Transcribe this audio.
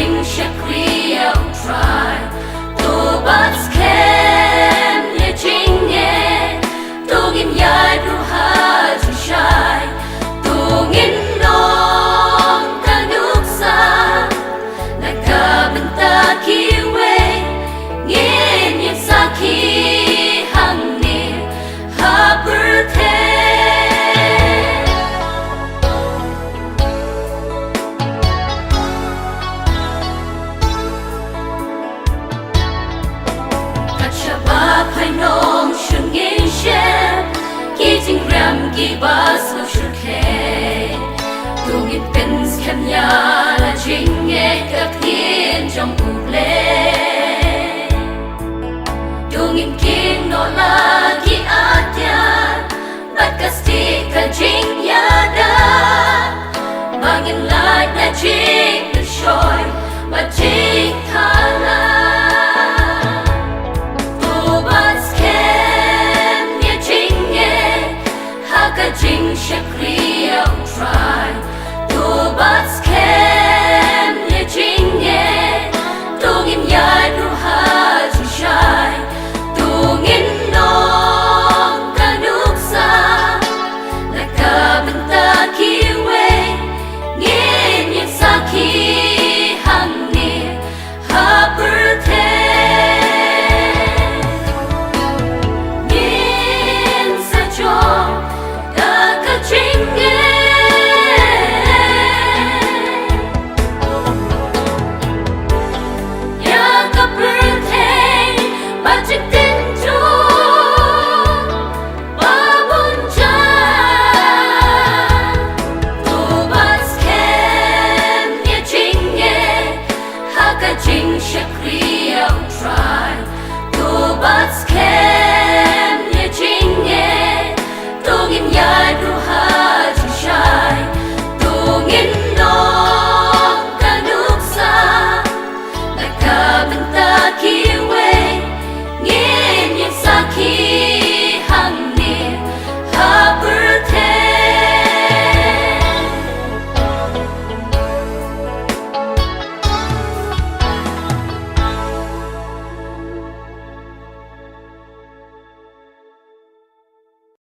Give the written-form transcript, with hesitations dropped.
Shakriya try to Batskhem ye Jingngeit to Jingngeit ruha shai to Nginom kanuksa nakabenta kiwe ngin yasaki hangni haberte Gibas no shurke Tungin Batskhem ya la Jingngeit các thiên trong cuộc lễ Tungin king no la ki atya Batkasti ka jing ya da Bangin lại na jing na shoy Ba jing thala Jing Shakriya try to Batskhem ye Jingngeit to Jingngeit ruha shai to Nginom kanuksa nakabenta kiwe ngin yasaki hangni haberte Jing Shakriya try to Batskhem